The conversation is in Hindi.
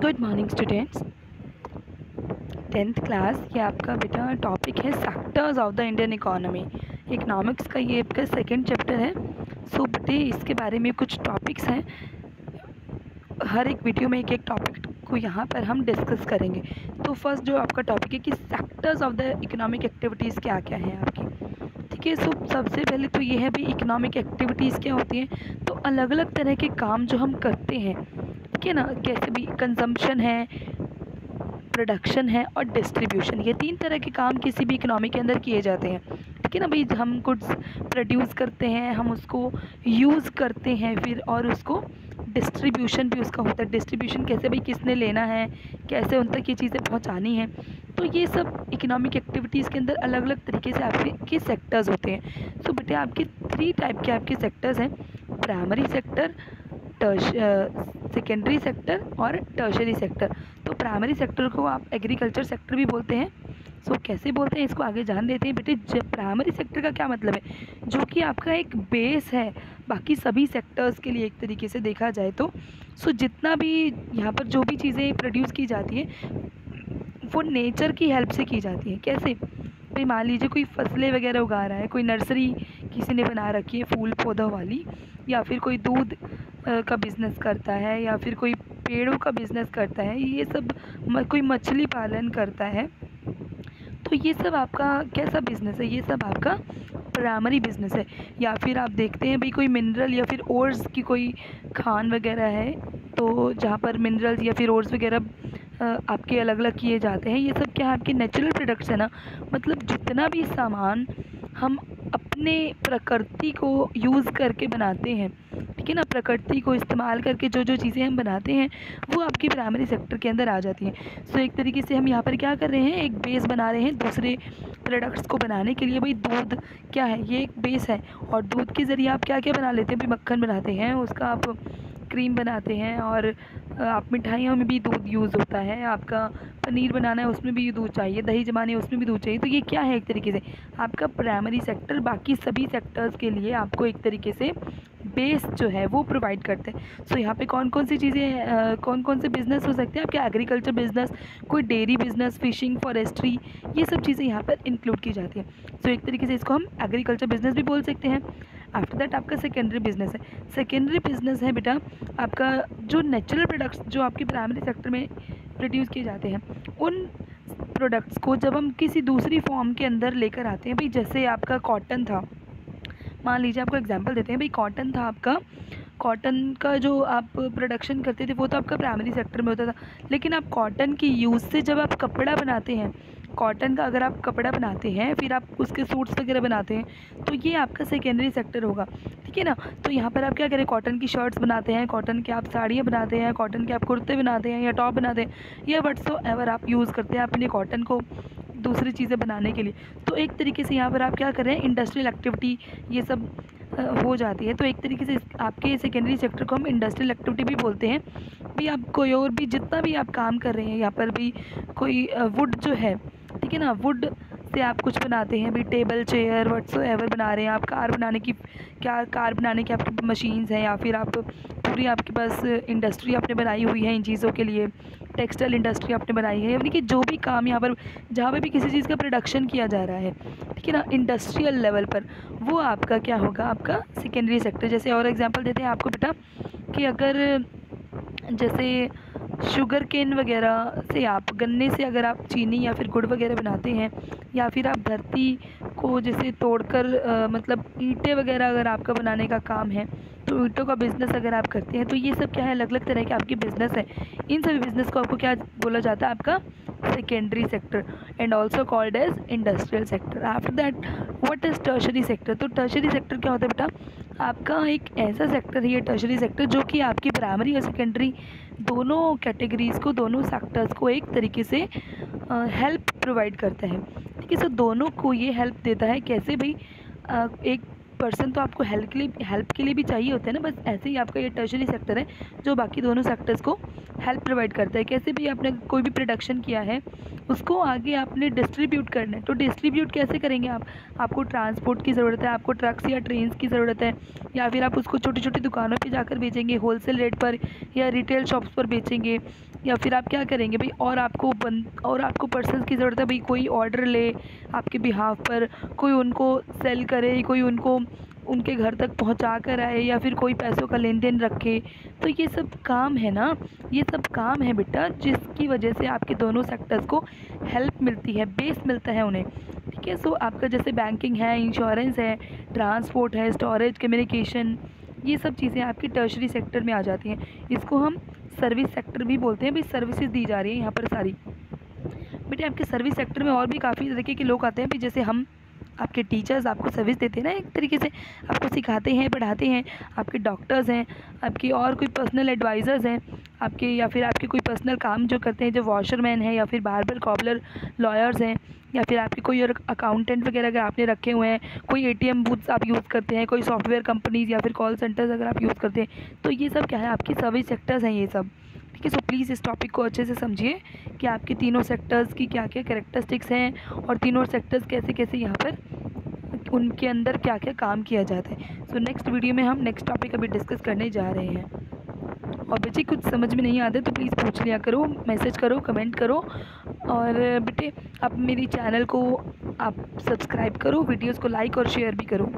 Good morning students. 10th class, ये आपका बेटा टॉपिक है sectors of the Indian economy. Economics का ये आपका सेकंड चैप्टर है। सो बेटे इसके बारे में कुछ टॉपिक्स हैं, हर एक वीडियो में एक एक टॉपिक को यहाँ पर हम डिस्कस करेंगे। तो फर्स्ट जो आपका टॉपिक है कि sectors of the economic activities क्या क्या हैं आपकी। ठीक है, सो सबसे पहले तो ये है भाई इकोनॉमिक एक्टिविटीज़ क्या होती हैं। तो अलग अलग तरह के काम जो हम करते हैं, ठीक है ना, कैसे भी कंजम्पशन है, प्रोडक्शन है और डिस्ट्रीब्यूशन, ये तीन तरह के काम किसी भी इकोनॉमी के अंदर किए जाते हैं। ठीक है ना भाई, हम गुड्स प्रोड्यूस करते हैं, हम उसको यूज़ करते हैं फिर, और उसको डिस्ट्रीब्यूशन भी उसका होता है। डिस्ट्रीब्यूशन कैसे भाई, किसने लेना है, कैसे उन तक ये चीज़ें पहुंचानी है। तो ये सब इकोनॉमिक एक्टिविटीज़ के अंदर अलग अलग तरीके से आपके सेक्टर्स होते हैं। सो बेटे आपके 3 टाइप के आपके सेक्टर्स हैं, प्राइमरी सेक्टर, सेकेंडरी सेक्टर और टर्शरी सेक्टर। तो प्राइमरी सेक्टर को आप एग्रीकल्चर सेक्टर भी बोलते हैं। सो कैसे बोलते हैं इसको आगे जान लेते हैं बेटे। प्राइमरी सेक्टर का क्या मतलब है, जो कि आपका एक बेस है बाकी सभी सेक्टर्स के लिए, एक तरीके से देखा जाए तो। सो जितना भी यहाँ पर जो भी चीज़ें प्रोड्यूस की जाती हैं वो नेचर की हेल्प से की जाती है। कैसे भाई, मान लीजिए कोई फसलें वगैरह उगा रहा है, कोई नर्सरी किसी ने बना रखी है फूल पौधों वाली, या फिर कोई दूध का बिज़नेस करता है, या फिर कोई पेड़ों का बिज़नेस करता है, ये सब कोई मछली पालन करता है। तो ये सब आपका कैसा बिज़नेस है, ये सब आपका प्राइमरी बिज़नेस है। या फिर आप देखते हैं भाई कोई मिनरल या फिर ओर्स की कोई खान वगैरह है, तो जहाँ पर मिनरल्स या फिर ओर्स वगैरह आपके अलग अलग किए जाते हैं। ये सब क्या है, आपके नेचुरल प्रोडक्ट्स है ना। मतलब जितना भी सामान हम अपने प्रकृति को यूज़ करके बनाते हैं, ठीक है ना, प्रकृति को इस्तेमाल करके जो जो चीज़ें हम बनाते हैं वो आपकी प्राइमरी सेक्टर के अंदर आ जाती हैं। सो एक तरीके से हम यहाँ पर क्या कर रहे हैं, एक बेस बना रहे हैं दूसरे प्रोडक्ट्स को बनाने के लिए। भाई दूध क्या है, ये एक बेस है, और दूध के ज़रिए आप क्या क्या बना लेते हैं भाई, मक्खन बनाते हैं, उसका आप क्रीम बनाते हैं, और आप मिठाइयों में भी दूध यूज़ होता है, आपका पनीर बनाना है उसमें भी दूध चाहिए, दही जमाने उसमें भी दूध चाहिए। तो ये क्या है, एक तरीके से आपका प्राइमरी सेक्टर बाकी सभी सेक्टर्स के लिए आपको एक तरीके से बेस जो है वो प्रोवाइड करते हैं। सो यहाँ पे कौन कौन सी चीज़ें, कौन कौन से बिज़नेस हो सकते हैं आपके, एग्रीकल्चर बिज़नेस, कोई डेयरी बिज़नेस, फिशिंग, फॉरेस्ट्री, ये सब चीज़ें यहाँ पर इंक्लूड की जाती हैं। सो एक तरीके से इसको हम एग्रीकल्चर बिज़नेस भी बोल सकते हैं। आफ्टर दैट आपका सेकेंडरी बिज़नेस है। सेकेंडरी बिज़नेस है बेटा आपका जो नेचुरल प्रोडक्ट्स जो आपके प्राइमरी सेक्टर में प्रोड्यूस किए जाते हैं, उन प्रोडक्ट्स को जब हम किसी दूसरी फॉर्म के अंदर लेकर आते हैं भाई, जैसे आपका कॉटन था, मान लीजिए आपको एग्जांपल देते हैं भाई, कॉटन था आपका, कॉटन का जो आप प्रोडक्शन करते थे वो तो आपका प्राइमरी सेक्टर में होता था। लेकिन आप कॉटन की यूज़ से जब आप कपड़ा बनाते हैं, कॉटन का अगर आप कपड़ा बनाते हैं फिर आप उसके सूट्स वगैरह बनाते हैं, तो ये आपका सेकेंडरी सेक्टर होगा। ठीक है ना। तो यहाँ पर आप क्या करें, कॉटन की शर्ट्स बनाते हैं, कॉटन के आप साड़ियाँ बनाते हैं, कॉटन के आप कुर्ते बनाते हैं या टॉप बनाते हैं, या व्हाटसोएवर आप यूज़ करते हैं अपने कॉटन को दूसरी चीज़ें बनाने के लिए। तो एक तरीके से यहाँ पर आप क्या कर रहे हैं, इंडस्ट्रियल एक्टिविटी ये सब हो जाती है। तो एक तरीके से आपके सेकेंडरी सेक्टर को हम इंडस्ट्रियल एक्टिविटी भी बोलते हैं। भी आप कोई और भी जितना भी आप काम कर रहे हैं, यहाँ पर भी कोई वुड जो है, ठीक है ना, वुड से आप कुछ बनाते हैं भी, टेबल चेयर व्हाटसोएवर बना रहे हैं आप, कार बनाने की, क्या कार बनाने की आपकी मशीन्स हैं, या फिर आप पूरी आपके पास इंडस्ट्री आपने बनाई हुई है इन चीज़ों के लिए, टेक्सटाइल इंडस्ट्री आपने बनाई है, यानी कि जो भी काम यहाँ पर जहाँ पे भी किसी चीज़ का प्रोडक्शन किया जा रहा है, ठीक है ना, इंडस्ट्रियल लेवल पर, वो आपका क्या होगा, आपका सेकेंडरी सेक्टर। जैसे और एग्जांपल देते हैं आपको बेटा कि अगर जैसे शुगर केन वगैरह से, आप गन्ने से अगर आप चीनी या फिर गुड़ वगैरह बनाते हैं, या फिर आप धरती को जैसे तोड़कर मतलब ईंटें वगैरह अगर आपका बनाने का काम है, तो ईंटों का बिज़नेस अगर आप करते हैं, तो ये सब क्या है, अलग अलग तरह के आपके बिज़नेस है। इन सभी बिज़नेस को आपको क्या बोला जाता है, आपका secondary sector, and also called as industrial sector. After that what is tertiary sector. तो टर्शरी सेक्टर क्या होता है बेटा, आपका एक ऐसा सेक्टर है ये टर्शरी सेक्टर जो कि आपकी प्राइमरी और सेकेंडरी दोनों कैटेगरीज़ को, दोनों सेक्टर्स को एक तरीके से हेल्प प्रोवाइड करता है। ठीक है, सो दोनों को ये हेल्प देता है। कैसे भाई, एक पर्सन तो आपको हेल्प के लिए भी चाहिए होता है ना, बस ऐसे ही आपका ये टर्शरी सेक्टर है जो बाकी दोनों सेक्टर्स को हेल्प प्रोवाइड करता है। कैसे भी आपने कोई भी प्रोडक्शन किया है उसको आगे आपने डिस्ट्रीब्यूट करना है, तो डिस्ट्रीब्यूट कैसे करेंगे आप? आपको ट्रांसपोर्ट की ज़रूरत है, आपको ट्रक्स या ट्रेन्स की ज़रूरत है, या फिर आप उसको छोटी छोटी दुकानों पे जाकर बेचेंगे होलसेल रेट पर, या रिटेल शॉप्स पर बेचेंगे, या फिर आप क्या करेंगे भाई? और आपको पर्सन्स की ज़रूरत है भाई, कोई ऑर्डर ले आपके बिहाफ पर, कोई उनको सेल करे, कोई उनको उनके घर तक पहुंचा कर आए, या फिर कोई पैसों का लेन देन रखे। तो ये सब काम है ना, ये सब काम है बेटा, जिसकी वजह से आपके दोनों सेक्टर्स को हेल्प मिलती है, बेस मिलता है उन्हें। ठीक है, सो आपका जैसे बैंकिंग है, इंश्योरेंस है, ट्रांसपोर्ट है, स्टोरेज, कम्युनिकेशन, ये सब चीज़ें आपकी टर्शरी सेक्टर में आ जाती हैं। इसको हम सर्विस सेक्टर भी बोलते हैं भाई, सर्विसेज दी जा रही है यहाँ पर सारी। बेटे आपके सर्विस सेक्टर में और भी काफ़ी तरीके के लोग आते हैं भी, जैसे हम आपके टीचर्स आपको सर्विस देते हैं ना, एक तरीके से आपको सिखाते हैं, पढ़ाते हैं। आपके डॉक्टर्स हैं, आपके और कोई पर्सनल एडवाइज़र्स हैं आपके, या फिर आपके कोई पर्सनल काम जो करते हैं, जो वॉशरमैन है, या फिर बार्बर, कॉबलर, लॉयर्स हैं, या फिर आपके कोई और अकाउंटेंट वगैरह अगर आपने रखे हुए हैं, कोई एटीएम बूथ्स आप यूज़ करते हैं, कोई सॉफ्टवेयर कंपनीज़ या फिर कॉल सेंटर्स अगर आप यूज़ करते हैं, तो ये सब क्या है? आपकी सर्विस सेक्टर्स हैं ये सब। ठीक है, सो प्लीज़ इस टॉपिक को अच्छे से समझिए कि आपके तीनों सेक्टर्स की क्या क्या कैरेक्टरिस्टिक्स हैं, और तीनों सेक्टर्स कैसे कैसे यहाँ पर उनके अंदर क्या क्या काम किया जाता है। सो नेक्स्ट वीडियो में हम नेक्स्ट टॉपिक अभी डिस्कस करने जा रहे हैं। और बच्चे कुछ समझ में नहीं आते तो प्लीज़ पूछ लिया करो, मैसेज करो, कमेंट करो, और बेटे आप मेरी चैनल को आप सब्सक्राइब करो, वीडियोस को लाइक और शेयर भी करो।